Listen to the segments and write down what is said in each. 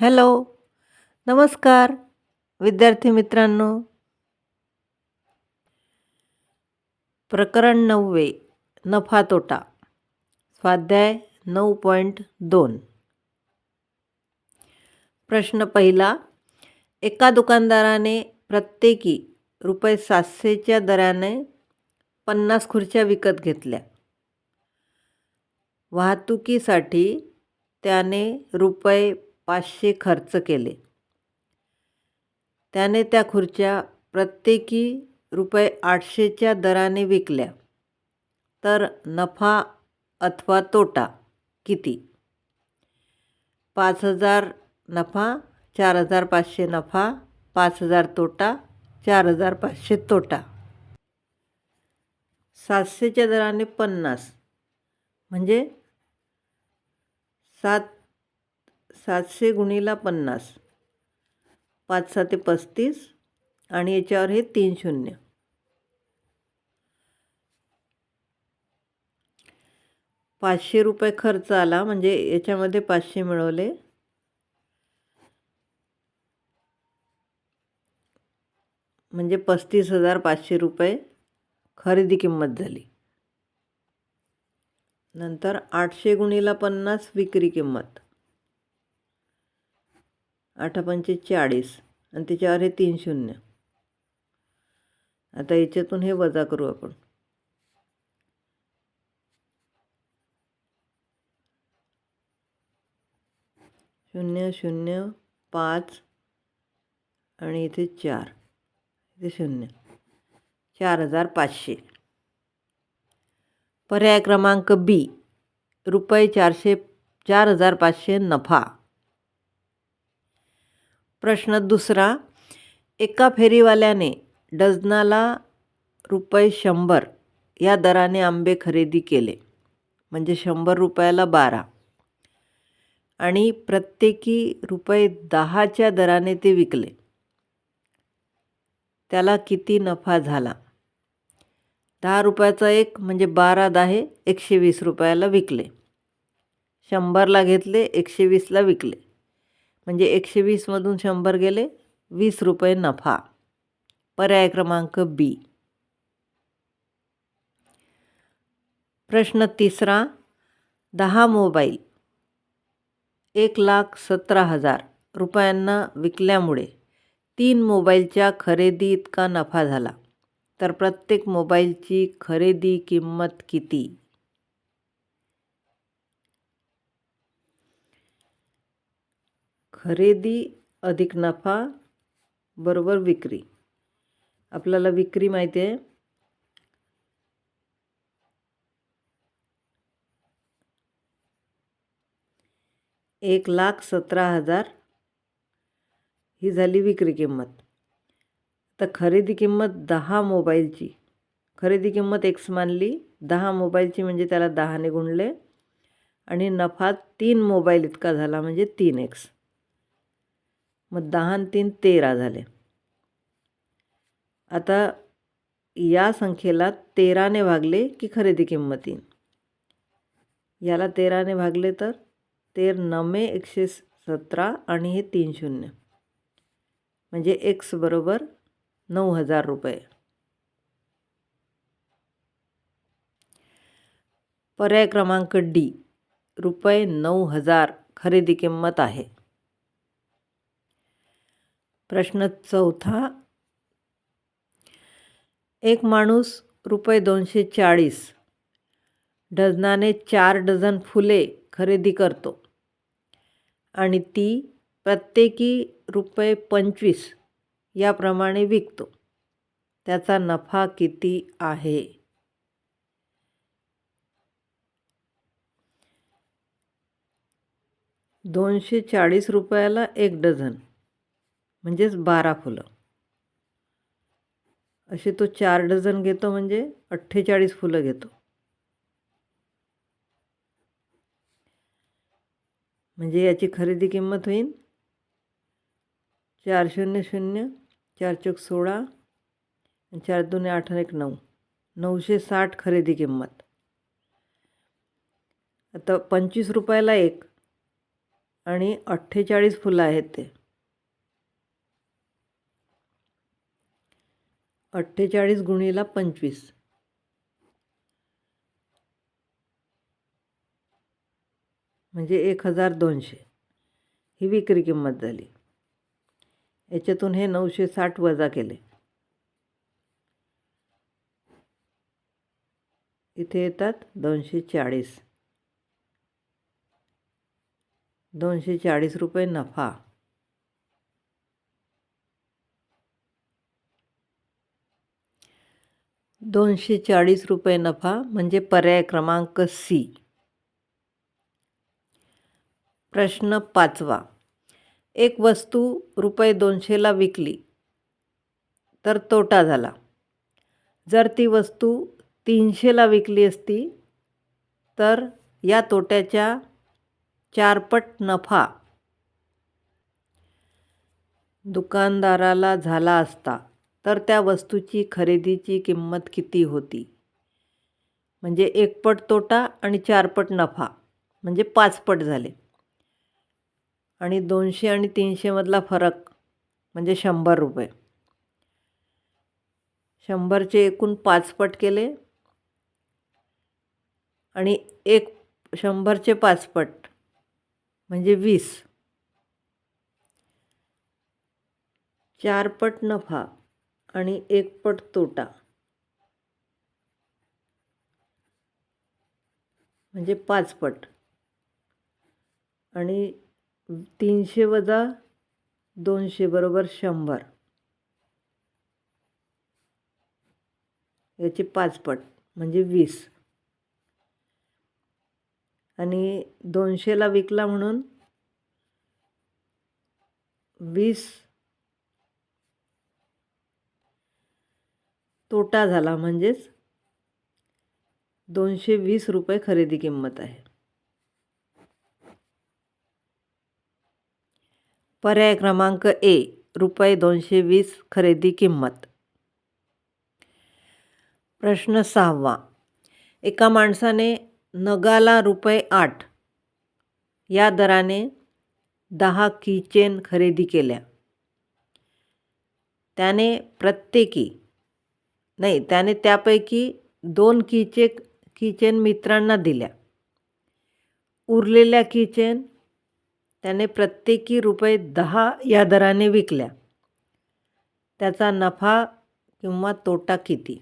Hello, नमस्कार विद्यार्थी मित्रांनो. प्रकरण 9वे नफा तोटा. स्वाध्याय 9.2. प्रश्न पहिला. एका दुकानदाराने प्रत्येकी ₹700च्या दराने 50 खुर्च्या विकत घेतल्या. वाहतुकीसाठी त्याने ₹500 खर्च केले. त्याने त्या खुर्च्या प्रत्येकी ₹800च्या दराने विकल्या. तर नफा अथवा तोटा किती? 5,000 नफा, 4,500 नफा, 5,000 तोटा, 4,500 तोटा. 700च्या दराने 50 म्हणजे 700 गुणिले 50, 5 7 35 आणि याच्यावर हे 3 शून्य. 500 रुपये खर्च आला म्हणजे याच्यामध्ये 500 मिळवले. म्हणजे 35,500 रुपये खरेदी किंमत झाली. नंतर 800 गुणिले 50 विक्री किंमत, 8 पंचे 40 आणि त्याच्यावर हे 3 शून्य. आता याच्यातून हे वजा करू आपण. शून्य शून्य 5 आणि इथे 4, इथे शून्य. 4,500. पर्याय क्रमांक बी. ₹4,500 नफा. प्रश्न दुसरा. एका फेरीवाल्याने डझनाला ₹100 या दराने आंबे खरेदी केले. म्हणजे 100 रुपयाला 12 आणि प्रत्येकी ₹10च्या दराने ते विकले. त्याला किती नफा झाला? 10 रुपयाचा एक म्हणजे 12 10 120 रुपयाला विकले. 100ला घेतले, 120ला विकले. म्हणजे 120मधून 100 गेले, 20 रुपये नफा. पर्याय क्रमांक बी. प्रश्न तिसरा. 10 मोबाईल 1,17,000 रुपयांना विकल्यामुळे 3 मोबाईलच्या खरेदी इतका नफा झाला. तर प्रत्येक मोबाईलची खरेदी किंमत किती? खरेदी अधिक नफा बरोबर विक्री. आपल्याला विक्री माहिती आहे. $1,17,000 ही झाली विक्री किंमत. तर खरेदी किंमत 10 मोबाईलची. खरेदी किंमत x मानली, 10 मोबाईलची म्हणजे त्याला 10ने गुणले आणि नफा 3 मोबाईल इतका झाला म्हणजे 3x. मग 10 आणि 3 13 झाले. आता या संख्येला 13ने भागले की खरेदी किंमत येईल. याला 13ने भागले तर 13 9 117 आणि हे 3 शून्य. म्हणजे x बरोबर 9,000 रुपये. पर्याय क्रमांक डी. ₹9,000 खरेदी किंमत आहे. प्रश्न चौथा. एक माणूस ₹240 डझनाने 4 डझन फुले खरेदी करतो आणि ती प्रत्येकी ₹25 याप्रमाणे विकतो. त्याचा नफा किती आहे? ₹240 एक डझन म्हणजेच 12 फुलं. असे तो 4 डझन घेतो म्हणजे 48 फुलं घेतो. म्हणजे याची खरेदी किंमत होईल 4 शून्य शून्य, 4 चौक 16 आणि 4 दूने 8 आणि 1 9. 960 खरेदी किंमत. आता 25 रुपयाला एक आणि 48 फुलं आहेत ते. 48 गुणिले 25 म्हणजे 1200 ही विक्री किंमत झाली. याच्यातून हे 960 वजा केले. इथे येतात 240. 240 रुपये नफा. ₹240 नफा म्हणजे पर्याय क्रमांक सी. प्रश्न 5वा. एक वस्तू ₹200ला विकली तर तोटा झाला. जर ती वस्तू 300ला विकली असती तर या तोट्याच्या 4 पट नफा दुकानदाराला झाला असता तर त्या वस्तूची खरेदीची किंमत किती होती? म्हणजे 1 पट तोटा आणि 4 पट नफा म्हणजे 5 पट झाले. आणि 200 आणि 300 मधला फरक म्हणजे 100 रुपये. 100चे एकूण 5 पट केले आणि 100चे 5 पट म्हणजे 20. 4 पट नफा आणि 1 पट तोटा म्हणजे 5 पट आणि 300 वजा 200 बरोबर 100. याचे 5 पट म्हणजे 20 आणि 200ला विकला म्हणून 20 तोटा झाला म्हणजेच 220 रुपये खरेदी किंमत आहे. पर्याय क्रमांक ए ₹220 खरेदी किंमत. प्रश्न 6वा. एका माणसाने नगाला ₹8 या दराने 10 कीचेन खरेदी केल्या. त्याने त्यापैकी 2 कीचेन मित्रांना दिल्या. उरलेल्या कीचेन त्याने प्रत्येकी ₹10 या दराने विकल्या. त्याचा नफा किंवा तोटा किती?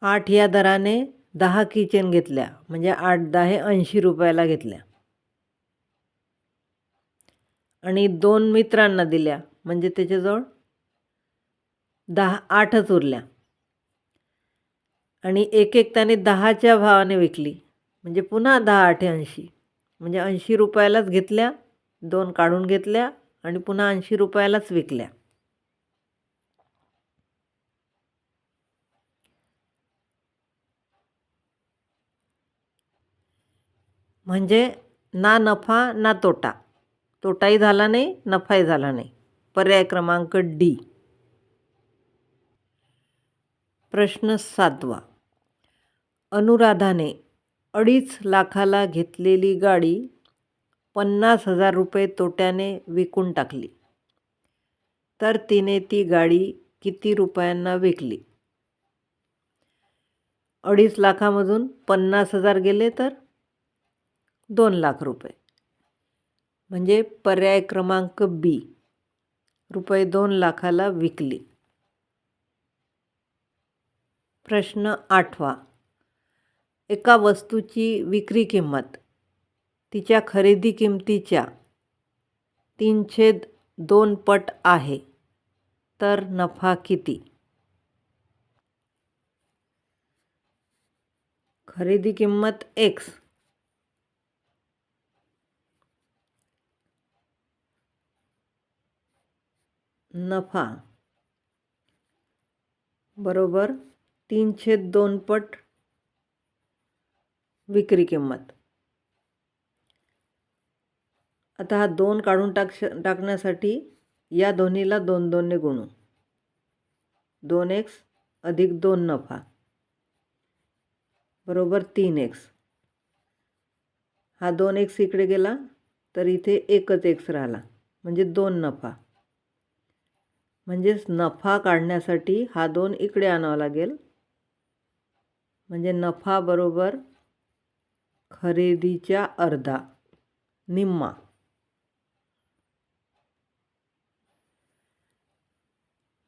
8 या दराने 10 कीचेन घेतल्या म्हणजे 8×10 80 रुपयाला घेतल्या आणि 2 मित्रांना दिल्या म्हणजे त्याच्याजवळ 8च उरल्या आणि एक त्याने 10च्या भावाने विकली म्हणजे पुन्हा 10×8 80 म्हणजे 80 रुपयालाच घेतल्या, 2 काढून घेतल्या आणि पुन्हा 80 रुपयालाच विकल्या. म्हणजे ना नफा ना तोटा. तोटाही झाला नाही, नफाही झाला नाही. पर्याय क्रमांक डी. प्रश्न 7वा. अनुराधाने 2.5 लाखाला घेतलेली गाडी 50,000 रुपये तोट्याने विकून टाकली. तर तिने ती गाडी किती रुपयांना विकली? 2.5 लाखामधून 50,000 गेले तर 2 लाख रुपये. म्हणजे पर्याय क्रमांक बी ₹2 लाखाला विकली. प्रश्न 8वा. एका वस्तूची विक्री किंमत तिच्या खरेदी किंमतीच्या 3/2 पट आहे तर नफा किती? खरेदी किंमत x नफा बरोबर 3/2 पट विक्री किंमत. आता हा 2 काढून टाकण्यासाठी या दोन्हीला 2 गुणू. 2x अधिक 2 नफा बरोबर 3x हा 2x इकडे गेला तर इथे एकच x राहिला, म्हणजे 2 नफा. म्हणजेच नफा काढण्यासाठी हा 2 इकडे आणावा लागेल. म्हणजे नफा बरोबर खरेदीच्या अर्धा, निम्मा.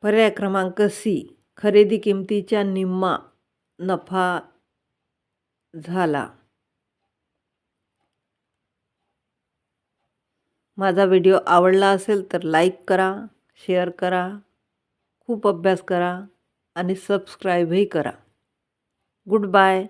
पर्याय क्रमांक सी, खरेदी किमतीच्या निम्मा नफा झाला. माझा व्हिडिओ आवडला असेल तर लाईक करा, शेअर करा, खूप अभ्यास करा आणि सबस्क्राईबही करा. Good bye.